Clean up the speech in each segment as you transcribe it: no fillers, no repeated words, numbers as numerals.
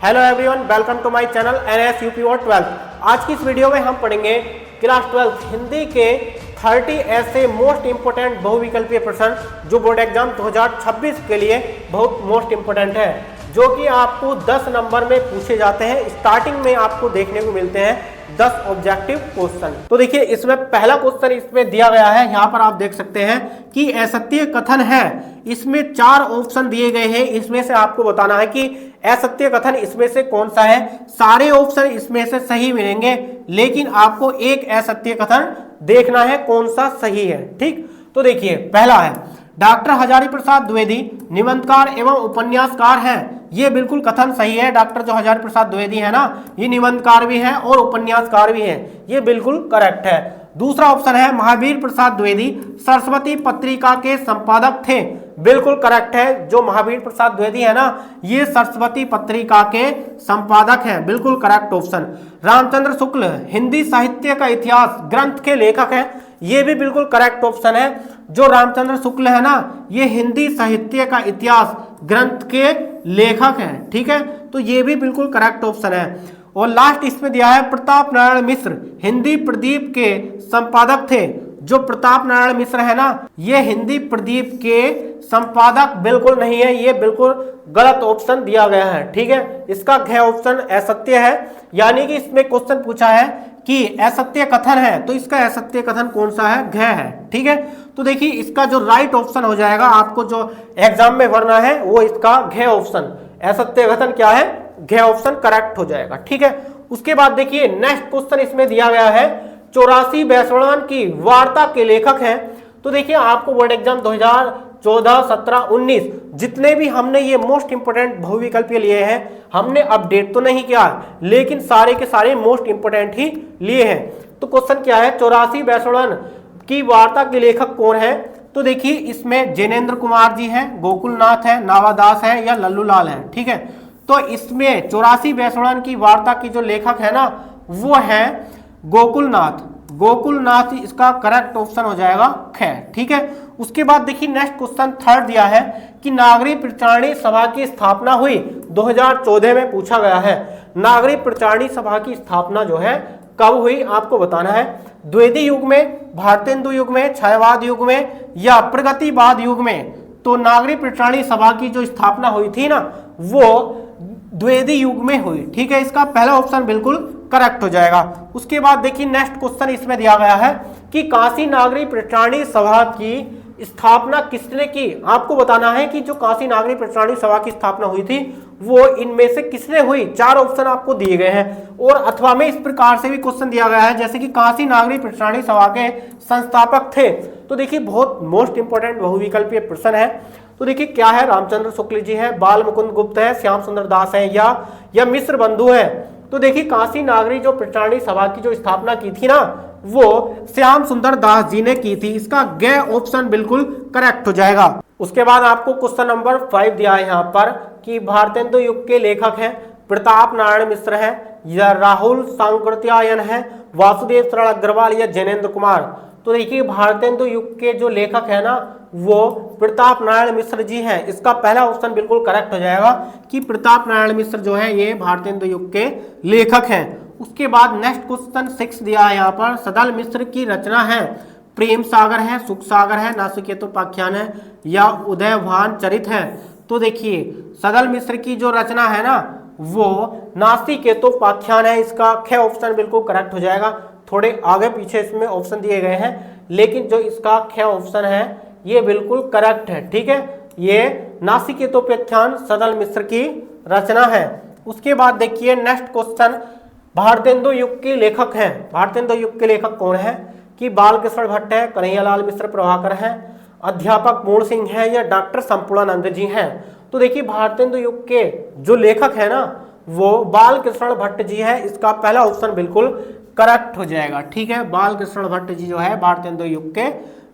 Hello everyone, welcome to my channel NS UP और 12। आज की इस वीडियो में हम पढ़ेंगे क्लास 12 हिंदी के 30 ऐसे मोस्ट इंपोर्टेंट बहुविकल्पीय प्रश्न जो बोर्ड एग्जाम 2026 के लिए बहुत मोस्ट इंपोर्टेंट है, जो कि आपको 10 नंबर में पूछे जाते हैं। स्टार्टिंग में आपको देखने को मिलते हैं 10 ऑब्जेक्टिव क्वेश्चन। तो देखिए, इसमें पहला क्वेश्चन इसमें दिया गया है, यहाँ पर आप देख सकते हैं कि असत्य कथन है। इसमें 4 ऑप्शन दिए गए हैं, इसमें से आपको बताना है कि असत्य कथन इसमें से कौन सा है। सारे ऑप्शन इसमें से सही मिलेंगे, लेकिन आपको एक असत्य कथन देखना है कौन सा सही है। ठीक, तो देखिए पहला है डॉक्टर हजारी प्रसाद द्विवेदी निबंधकार एवं उपन्यासकार हैं। ये बिल्कुल कथन सही है। डॉक्टर जो हजारी प्रसाद द्विवेदी है ना, ये निबंधकार भी हैं और उपन्यासकार भी हैं, ये बिल्कुल करेक्ट है। दूसरा ऑप्शन है महावीर प्रसाद द्विवेदी सरस्वती पत्रिका के संपादक थे। बिल्कुल करेक्ट है। जो महावीर प्रसाद द्विवेदी है ना, ये सरस्वती पत्रिका के संपादक हैं, बिल्कुल करेक्ट ऑप्शन। रामचंद्र शुक्ल हिंदी साहित्य का इतिहास ग्रंथ के लेखक हैं, ये भी बिल्कुल करेक्ट ऑप्शन है। जो रामचंद्र शुक्ल है ना, ये हिंदी साहित्य का इतिहास ग्रंथ के लेखक हैं। ठीक है, तो ये भी बिल्कुल करेक्ट ऑप्शन है। और लास्ट इसमें दिया है प्रताप नारायण मिश्र हिंदी प्रदीप के संपादक थे। जो प्रताप नारायण मिश्र है ना, ये हिंदी प्रदीप के संपादक बिल्कुल नहीं है, ये बिल्कुल गलत ऑप्शन दिया गया है। ठीक है, इसका घ ऑप्शन असत्य है, यानी कि इसमें क्वेश्चन पूछा है कि असत्य कथन है, तो इसका असत्य कथन कौन सा है, घ है। ठीक है, तो देखिए इसका जो राइट ऑप्शन हो जाएगा, आपको जो एग्जाम में भरना है वो इसका घ ऑप्शन, असत्य कथन क्या है, घ ऑप्शन करेक्ट हो जाएगा। ठीक है, उसके बाद देखिए नेक्स्ट क्वेश्चन इसमें दिया गया है 84 वैष्णवान की वार्ता के लेखक हैं। तो देखिए आपको बोर्ड एग्जाम 2014, 17, 19 जितने भी हमने ये मोस्ट इंपोर्टेंट बहुविकल्पीय लिए हैं, हमने अपडेट तो नहीं किया, लेकिन सारे के सारे मोस्ट इंपोर्टेंट ही लिए हैं। तो क्वेश्चन क्या है, 84 वैष्णवान की वार्ता के लेखक कौन है। तो देखिए इसमें जैनेन्द्र कुमार जी हैं, गोकुलनाथ है, नावादास है या लल्लूलाल है। ठीक है, तो इसमें 84 वैष्णवान की वार्ता की जो लेखक है ना, वो है गोकुलनाथ। गोकुलनाथ इसका करेक्ट ऑप्शन हो जाएगा ख। ठीक है, उसके बाद देखिए नेक्स्ट क्वेश्चन थर्ड दिया है कि नागरिक प्रचारणी सभा की स्थापना हुई 2014 में पूछा गया है। नागरिक प्रचारणी सभा की स्थापना जो है कब हुई, आपको बताना है। द्विवेदी युग में, भारतेंदु युग में, छायावाद युग में या प्रगतिवाद युग में। तो नागरिक प्रचारणी सभा की जो स्थापना हुई थी ना, वो द्विवेदी युग में हुई। ठीक है, इसका पहला ऑप्शन बिल्कुल करेक्ट हो जाएगा। उसके बाद देखिए नेक्स्ट क्वेश्चन इसमें दिया गया है कि काशी नागरिक प्रचारणी सभा की स्थापना किसने की। आपको बताना है कि जो काशी नागरिक प्रचारणी सभा की स्थापना हुई थी वो इनमें से किसने हुई। 4 ऑप्शन आपको दिए गए हैं, और अथवा में इस प्रकार से भी क्वेश्चन दिया गया है, जैसे कि काशी नागरिक प्रचारणी सभा के संस्थापक थे। तो देखिए बहुत मोस्ट इंपोर्टेंट बहुविकल्पीय प्रश्न है। तो देखिए क्या है, रामचंद्र शुक्ल जी है, बाल मुकुंद गुप्त है, श्याम सुंदर दास है या मिश्र बंधु है। तो देखिए काशी नागरिक जो प्रचारणी सभा की जो स्थापना की थी ना, वो श्याम सुंदर दास जी ने की थी। इसका ग ऑप्शन बिल्कुल करेक्ट हो जाएगा। उसके बाद आपको क्वेश्चन नंबर 5 दिया है यहाँ पर कि भारतेंदु युग के लेखक हैं प्रताप नारायण मिश्र है या राहुल सांकृत्यायन है, वासुदेव शरण अग्रवाल या जैनेन्द्र कुमार। तो देखिए भारतेंदु युग के जो लेखक है ना, वो प्रताप नारायण मिश्र जी हैं। इसका पहला ऑप्शन बिल्कुल करेक्ट हो जाएगा कि प्रताप नारायण मिश्र जो है ये भारतेंदु युग के लेखक हैं। उसके बाद नेक्स्ट क्वेश्चन 6 दिया है यहाँ पर, सदल मिश्र की रचना है प्रेम सागर है, सुख सागर है, नासिकेतोपाख्यान है या उदयभान चरित है। तो देखिए सदल मिश्र की जो रचना है ना, वो नासिकेतोपाख्यान है। इसका ख ऑप्शन बिल्कुल करेक्ट हो जाएगा। थोड़े आगे पीछे इसमें ऑप्शन दिए गए हैं, लेकिन जो इसका ख ऑप्शन है ये बिल्कुल करेक्ट है। ठीक है, ये नासिकेतोपाख्यान सदल मिश्र की रचना है। उसके बाद देखिए नेक्स्ट क्वेश्चन, भारतेंदु युग के लेखक हैं। भारतेंदु युग के लेखक कौन है कि बालकृष्ण भट्ट है, कन्हैयालाल मिश्र प्रभाकर है, अध्यापक पूर्ण सिंह है या डॉक्टर संपूर्णानंद जी हैं। तो देखिए भारतेंदु युग के जो लेखक है ना, वो बालकृष्ण भट्ट जी है। इसका पहला ऑप्शन बिल्कुल करेक्ट हो जाएगा। ठीक है, बालकृष्ण भट्ट जी जो है भारतेंदु युग के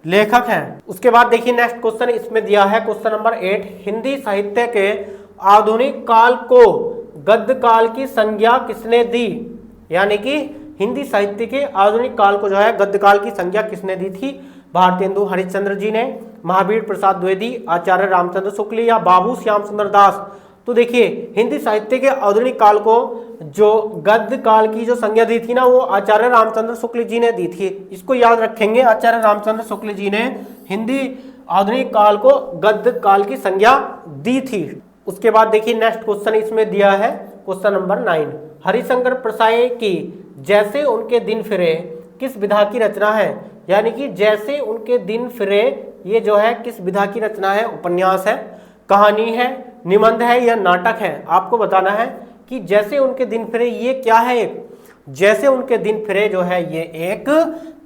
लेखक हैं। उसके बाद देखिए नेक्स्ट क्वेश्चन इसमें दिया है क्वेश्चन नंबर 8, हिंदी साहित्य के आधुनिक काल को गद्य काल की संज्ञा किसने दी। यानी कि हिंदी साहित्य के आधुनिक काल को जो है गद्य काल की संज्ञा किसने दी थी। भारतेंदु हरिश्चंद्र जी ने, महावीर प्रसाद द्विवेदी, आचार्य रामचंद्र शुक्ल या बाबू श्याम सुंदर दास। तो तो देखिए हिंदी साहित्य के आधुनिक काल को जो गद्य काल की जो संज्ञा दी थी ना, वो आचार्य रामचंद्र शुक्ल जी ने दी थी। इसको याद रखेंगे, आचार्य रामचंद्र शुक्ल जी ने हिंदी आधुनिक काल को गद्य काल की संज्ञा दी थी। उसके बाद देखिए नेक्स्ट क्वेश्चन इसमें दिया है, क्वेश्चन नंबर 9। हरिशंकर प्रसाई की जैसे उनके दिन फिरे किस विधा की रचना है? यानी कि जैसे उनके दिन फिरे ये जो है किस विधा की रचना है? उपन्यास है, कहानी है, निबंध है या नाटक है? आपको बताना है कि जैसे उनके दिन फिरे ये क्या है। जैसे उनके दिन फिरे जो है ये एक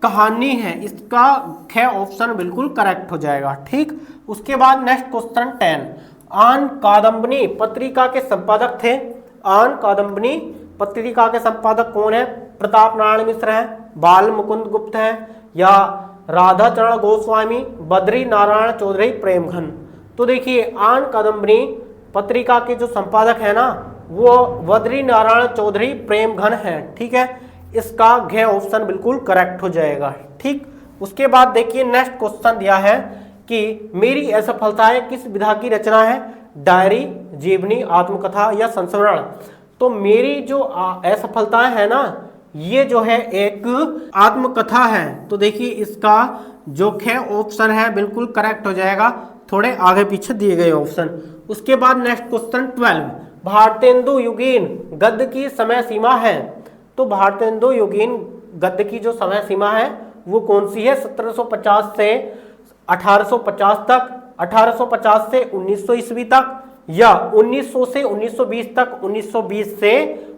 कहानी है। इसका ख ऑप्शन बिल्कुल करेक्ट हो जाएगा। ठीक, उसके बाद नेक्स्ट क्वेश्चन 10। आन कादम्बनी पत्रिका के संपादक थे। आन कादम्बनी पत्रिका के संपादक कौन है? प्रताप नारायण मिश्र है, बाल मुकुंद गुप्त है या राधा चरण गोस्वामी, बद्री नारायण चौधरी, प्रेमघन। तो देखिए आन कादम्बनी पत्रिका के जो संपादक है ना वो बद्री नारायण चौधरी प्रेमघन है। ठीक है, इसका घ ऑप्शन बिल्कुल करेक्ट हो जाएगा। ठीक, उसके बाद देखिए नेक्स्ट क्वेश्चन दिया है कि मेरी असफलताएं किस विधा की रचना है? डायरी, जीवनी, आत्मकथा या संस्मरण। तो मेरी जो असफलताएं है ना ये जो है एक आत्मकथा है। तो देखिए इसका जो ख ऑप्शन है बिल्कुल करेक्ट हो जाएगा, थोड़े आगे पीछे दिए गए ऑप्शन। उसके बाद नेक्स्ट क्वेश्चन 12। भारतेंदु युगीन गद्य की समय सीमा है। तो भारतेंदु युगीन गद्य की जो समय सीमा है वो कौन सी है? 1750 से 1850 तक, 1850 से 1900 ईस्वी तक या 1900 से 1920 तक, 1920 से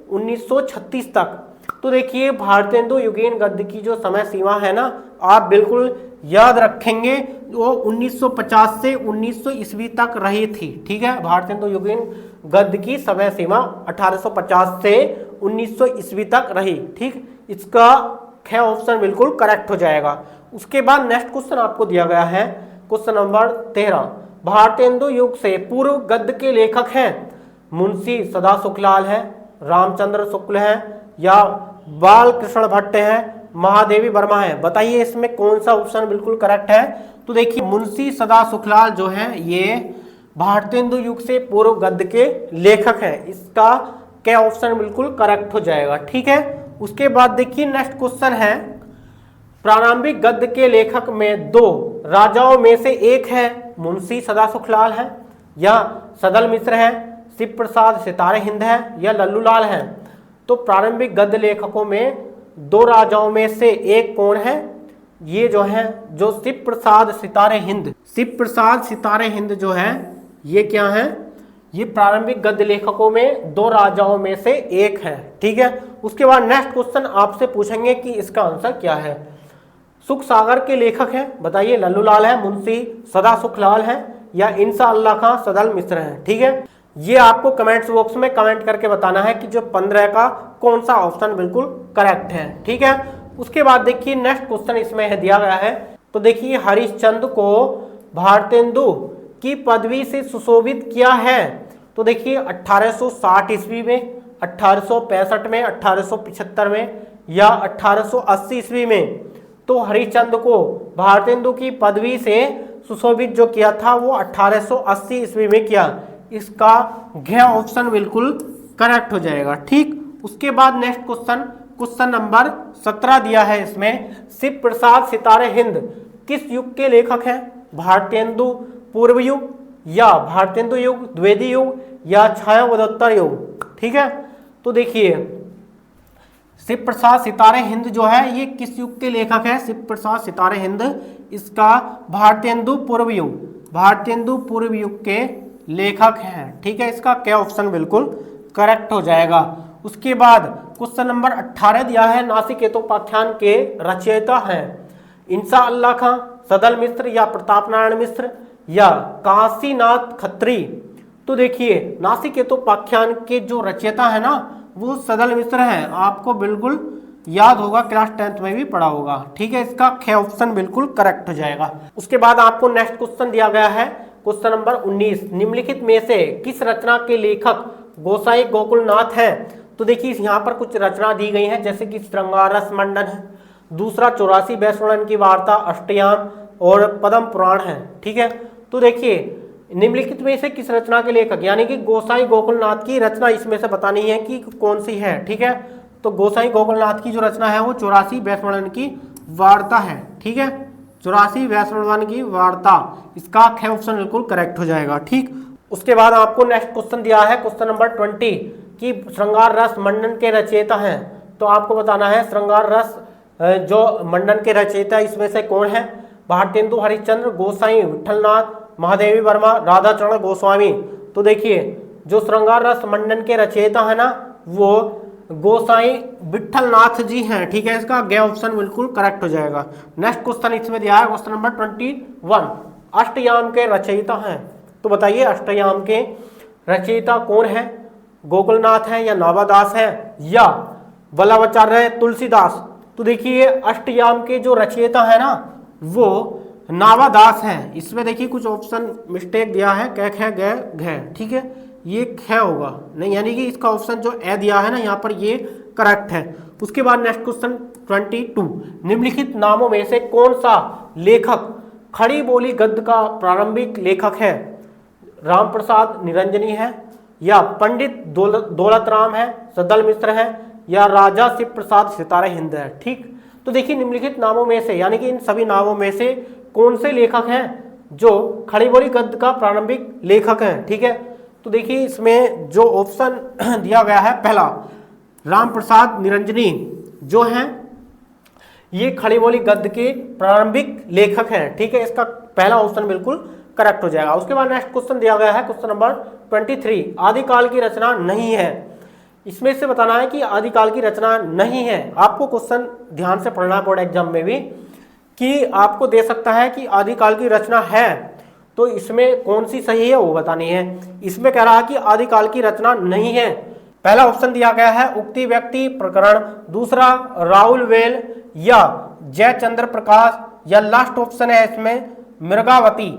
1936 तक। तो देखिए भारतेंदु युगीन गद्य की जो समय सीमा है ना आप बिल्कुल याद रखेंगे, वो 1950 से 1900 ईस्वी तक रही थी। ठीक है, भारतेंदु युगीन गद्य की समय सीमा 1850 से 1900 ईस्वी तक रही। ठीक, इसका ख ऑप्शन बिल्कुल करेक्ट हो जाएगा। उसके बाद नेक्स्ट क्वेश्चन आपको दिया गया है, क्वेश्चन नंबर 13। भारतेंदु युग से पूर्व गद्य के लेखक हैं। मुंशी सदा सुखलाल है, रामचंद्र शुक्ल है या बाल कृष्ण भट्ट है, महादेवी वर्मा है। बताइए इसमें कौन सा ऑप्शन बिल्कुल करेक्ट है? तो देखिए मुंशी सदा सुखलाल जो है ये भारतेंदु युग से पूर्व गद्य के लेखक हैं। इसका क्या ऑप्शन बिल्कुल करेक्ट हो जाएगा। ठीक है, उसके बाद देखिए नेक्स्ट क्वेश्चन है, प्रारंभिक गद्य के लेखक में दो राजाओं में से एक है मुंशी सदा सुखलाल है या सदल मिश्र है, शिव प्रसाद सितारे हिंद है या लल्लूलाल है। तो प्रारंभिक गद्य लेखकों में दो राजाओं में से एक कौन है? ये जो है जो शिव प्रसाद सितारे हिंद, शिव प्रसाद सितारे हिंद जो है ये क्या है? ये प्रारंभिक गद्य लेखकों में दो राजाओं में से एक है। ठीक है, उसके बाद नेक्स्ट क्वेश्चन आपसे पूछेंगे कि इसका आंसर क्या है। सुख सागर के लेखक हैं, बताइए लल्लूलाल है, मुंशी सदा सुखलाल है या इंशाअल्लाह खां सदल मिश्र है। ठीक है, ये आपको कमेंट्स बॉक्स में कमेंट करके बताना है कि जो 15 का कौन सा ऑप्शन बिल्कुल करेक्ट है। ठीक है, उसके बाद देखिए नेक्स्ट क्वेश्चन इसमें है दिया गया है। तो देखिए हरिश्चंद्र को भारतेंदु की पदवी से सुशोभित किया है। तो देखिए 1860 ईस्वी में, 1865 में, 1875 में या 1880 ईस्वी में। तो हरिश्चंद्र को भारतेंदु की पदवी से सुशोभित जो किया था वो 1880 ईस्वी में किया। इसका घ ऑप्शन बिल्कुल करेक्ट हो जाएगा। ठीक, उसके बाद नेक्स्ट क्वेश्चन, क्वेश्चन नंबर 17 दिया है इसमें, शिव प्रसाद सितारे हिंद किस युग के लेखक हैं? भारतेंदु पूर्व युग या भारतेंदु युग, द्विवेदी युग या छायावदोत्तर युग। ठीक है, तो देखिए शिव प्रसाद सितारे हिंद जो है ये किस युग के लेखक है? शिव प्रसाद सितारे हिंद इसका भारतेंदु पूर्व युग, भारतेंदु पूर्व युग के लेखक हैं। ठीक है, इसका क्या ऑप्शन बिल्कुल करेक्ट हो जाएगा। उसके बाद क्वेश्चन नंबर 18 दिया है, नासिकेतोपाख्यान के रचयिता हैं इंशाअल्लाह खां, सदल मिश्र या प्रताप नारायण मिश्र या काशीनाथ खत्री। तो देखिए नासिकेतोपाख्यान के जो रचयिता है ना वो सदल मिश्र हैं। आपको बिल्कुल याद होगा, क्लास 10th में भी पढ़ा होगा। ठीक है, इसका ख ऑप्शन बिल्कुल करेक्ट हो जाएगा। उसके बाद आपको नेक्स्ट क्वेश्चन दिया गया है, क्वेश्चन नंबर 19। निम्नलिखित में से किस रचना के लेखक गोसाई गोकुलनाथ हैं? तो देखिए यहाँ पर कुछ रचना दी गई है, जैसे कि श्रृंगारस मंडन है, दूसरा 84 वैष्णवन की वार्ता, अष्टयाम और पद्म पुराण है। ठीक है, तो देखिए निम्नलिखित में से किस रचना के लेखक, यानी कि गोसाई गोकुलनाथ की रचना इसमें से बतानी है कि कौन सी है। ठीक है, तो गोसाई गोकुलनाथ की जो रचना है वो 84 वैष्णवन की वार्ता है। ठीक है, 84 वैष्णवन की वार्ता, इसका ख ऑप्शन बिल्कुल करेक्ट हो जाएगा। ठीक, उसके बाद आपको नेक्स्ट क्वेश्चन दिया है क्वेश्चन नंबर 20 कि श्रृंगार रस मंडन के रचयिता हैं। तो आपको बताना है श्रृंगार रस जो मंडन के रचयिता इसमें से कौन है। भारतेंदु हरिश्चंद्र, गोसाई विठलनाथ, महादेवी वर्मा, राधाचरण गोस्वामी। तो देखिए जो श्रृंगार रस मंडन के रचयिता है ना वो गोसाई विठलनाथ जी हैं। ठीक है, इसका ग ऑप्शन बिल्कुल करेक्ट हो जाएगा। नेक्स्ट क्वेश्चन इसमें दिया है क्वेश्चन नंबर 21, अष्टयाम के रचयिता हैं। तो बताइए अष्टयाम के रचयिता कौन है, गोकुलनाथ है या नावादास है या वल्लभाचार्य तुलसीदास। तो देखिए अष्टयाम के जो रचयिता है ना वो नावादास है। इसमें देखिए कुछ ऑप्शन मिस्टेक दिया है, क ख ग घ। ठीक है, ये ख होगा नहीं, यानी कि इसका ऑप्शन जो ए दिया है ना यहाँ पर ये करेक्ट है। उसके बाद नेक्स्ट क्वेश्चन 22, निम्नलिखित नामों में से कौन सा लेखक खड़ी बोली गद्य का प्रारंभिक लेखक है। राम प्रसाद निरंजनी है या पंडित दौलत राम है, सदल मिश्र है या राजा शिव प्रसाद सितारा हिंद है। ठीक, तो देखिए निम्नलिखित नामों में से, यानी कि इन सभी नामों में से कौन से लेखक हैं जो खड़ी बोली गद्य का प्रारंभिक लेखक हैं। ठीक है, तो देखिए इसमें जो ऑप्शन दिया गया है पहला राम प्रसाद निरंजनी जो हैं ये खड़ी बोली गद्य के प्रारंभिक लेखक हैं। ठीक है, इसका पहला ऑप्शन बिल्कुल करेक्ट हो जाएगा। उसके बाद नेक्स्ट क्वेश्चन दिया गया है क्वेश्चन नंबर 23, आदिकाल की रचना नहीं है। इसमें से बताना है कि आदिकाल की रचना नहीं है। आपको क्वेश्चन ध्यान से पढ़ना है बोर्ड एग्जाम में भी कि आपको दे सकता है कि आदिकाल की रचना है तो इसमें कौन सी सही है वो बतानी है। इसमें कह रहा है कि आदिकाल की रचना नहीं है। पहला ऑप्शन दिया गया है उक्ति व्यक्ति प्रकरण, दूसरा राहुल वेल या जयचंद्र प्रकाश या लास्ट ऑप्शन है इसमें मृगावती।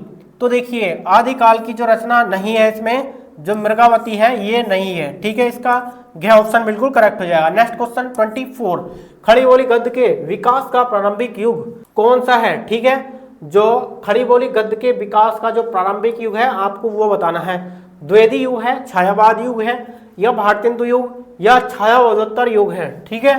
तो देखिए आदिकाल की जो रचना नहीं है इसमें जो मृगावती है ये नहीं है। ठीक है, इसका घ ऑप्शन बिल्कुल करेक्ट हो जाएगा। नेक्स्ट क्वेश्चन 24, खड़ी बोली गद्य के विकास का प्रारंभिक युग कौन सा है। ठीक है, जो खड़ी बोली गद्य के विकास का जो प्रारंभिक युग है आपको वो बताना है। द्विवेदी युग है, छायावाद युग है या भारतेंदु युग या छायावादोत्तर युग है। ठीक है,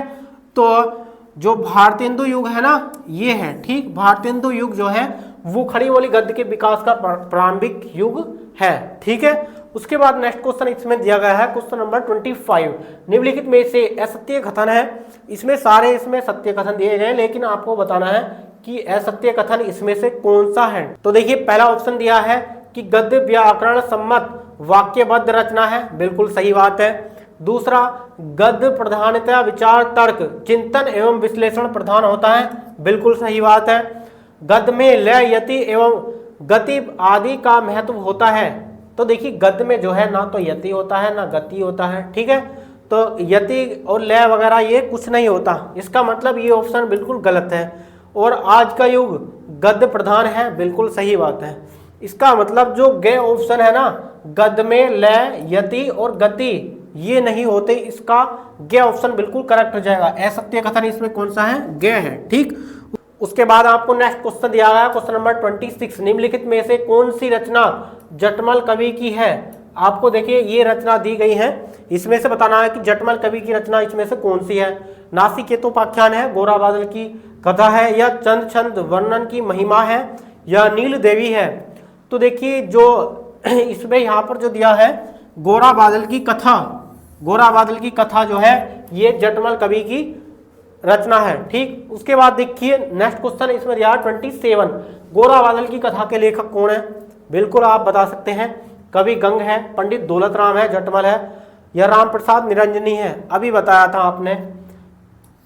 तो जो भारतेंदु युग है ना ये है। ठीक, भारतेंदु युग जो है वो खड़ी बोली गद्य के विकास का प्रारंभिक युग है। ठीक है, उसके बाद नेक्स्ट क्वेश्चन इसमें दिया गया है क्वेश्चन नंबर 25, निम्नलिखित में से असत्य कथन है। इसमें सारे इसमें सत्य कथन दिए गए लेकिन आपको बताना है कि असत्य कथन इसमें से कौन सा है। तो देखिए पहला ऑप्शन दिया है कि गद्य व्याकरण सम्मत वाक्यबद्ध रचना है, बिल्कुल सही बात है। दूसरा गद्य प्रधानतः विचार तर्क चिंतन एवं विश्लेषण प्रधान होता है, बिल्कुल सही बात है। गद्य में लय यति एवं गति आदि का महत्व होता है। तो देखिए गद्य में जो है ना तो यति होता है ना गति होता है। ठीक है, तो यति और लय वगैरह ये कुछ नहीं होता, इसका मतलब ये ऑप्शन बिल्कुल गलत है। और आज का युग गद्य प्रधान है, बिल्कुल सही बात है। इसका मतलब जो ग ऑप्शन है ना गद्य में लय यति और गति ये नहीं होते, इसका ग ऑप्शन बिल्कुल करेक्ट हो जाएगा। असत्य कथन इसमें कौन सा है, ग है। ठीक, उसके बाद आपको नेक्स्ट क्वेश्चन दिया गया क्वेश्चन नंबर 26, निम्नलिखित में से कौन सी रचना जटमल कवि की है। आपको देखिए ये रचना दी गई है, इसमें से बताना है कि जटमल कवि की रचना इसमें से कौन सी है। नासिकेतोपाख्यान है, गोरा बादल की कथा है या चंद छंद वर्णन की महिमा है या नील देवी है। तो देखिए जो इसमें यहाँ पर जो दिया है गोरा बादल की कथा, गोरा बादल की कथा जो है ये जटमल कवि की रचना है। ठीक, उसके बाद देखिए नेक्स्ट क्वेश्चन इसमें दिया 27, गोरा बादल की कथा के लेखक कौन है। बिल्कुल आप बता सकते हैं, कवि गंग है, पंडित दौलत राम है, जटमल है या राम प्रसाद निरंजनी है। अभी बताया था आपने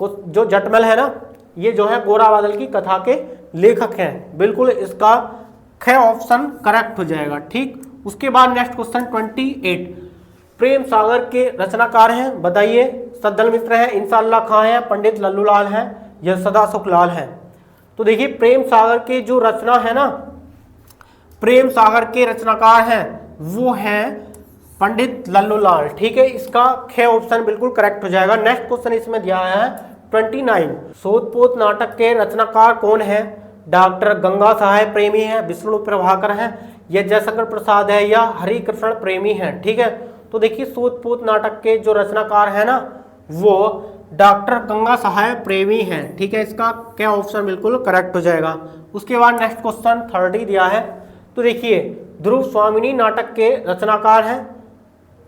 जो जटमल है ना ये जो है गोरा बादल की कथा के लेखक हैं, बिल्कुल इसका ख ऑप्शन करेक्ट हो जाएगा। ठीक, उसके बाद नेक्स्ट क्वेश्चन 28, प्रेम सागर के रचनाकार हैं, बताइए। सद्दल मिश्र है, इंसाल्लाह खां है, पंडित लल्लूलाल है या सदा सुखलाल है। तो देखिए प्रेम सागर के जो रचना है ना, प्रेम सागर के रचनाकार हैं वो हैं पंडित लल्लूलाल। ठीक है, इसका ख ऑप्शन बिल्कुल करेक्ट हो जाएगा। नेक्स्ट क्वेश्चन इसमें दिया है 29, सोतपोत नाटक के रचनाकार कौन है। डॉक्टर गंगा सहाय प्रेमी है, विष्णु प्रभाकर है या जयशंकर प्रसाद है या हरिकृष्ण प्रेमी है। ठीक है, तो देखिए सूतपूत नाटक के जो रचनाकार है ना वो डॉक्टर गंगा सहाय प्रेमी हैं। ठीक है, इसका क्या ऑप्शन बिल्कुल करेक्ट हो जाएगा। उसके बाद नेक्स्ट क्वेश्चन 30 दिया है, तो देखिए ध्रुव स्वामिनी नाटक के रचनाकार हैं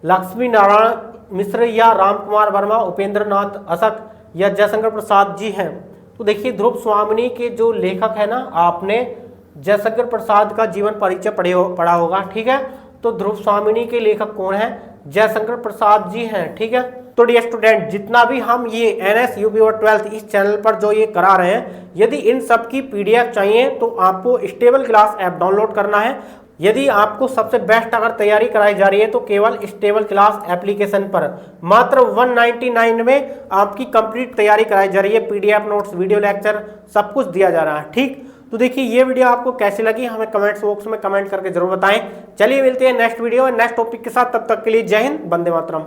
लक्ष्मी नारायण मिश्र या राम कुमार वर्मा, उपेंद्र नाथ अशक या जयशंकर प्रसाद जी हैं। तो देखिए ध्रुव स्वामिनी के जो लेखक है ना, आपने जयशंकर प्रसाद का जीवन परिचय पढ़ा होगा। ठीक है, तो ध्रुव स्वामिनी के लेखक कौन है? जयशंकर प्रसाद जी हैं। ठीक है, तो डियर स्टूडेंट जितना भी हम ये NS UP और 12th इस चैनल पर जो ये करा रहे हैं, यदि इन सब की PDF चाहिए तो आपको स्टेबल क्लास ऐप डाउनलोड करना है। यदि आपको सबसे बेस्ट अगर तैयारी कराई जा रही है तो केवल स्टेबल क्लास एप्लीकेशन पर मात्र 199 में आपकी कंप्लीट तैयारी कराई जा रही है। PDF नोट्स, वीडियो लेक्चर सब कुछ दिया जा रहा है। ठीक, तो देखिए ये वीडियो आपको कैसी लगी हमें कमेंट्स बॉक्स में कमेंट करके जरूर बताएं। चलिए मिलते हैं नेक्स्ट वीडियो में नेक्स्ट टॉपिक के साथ, तब तक के लिए जय हिंद, वंदे मातरम।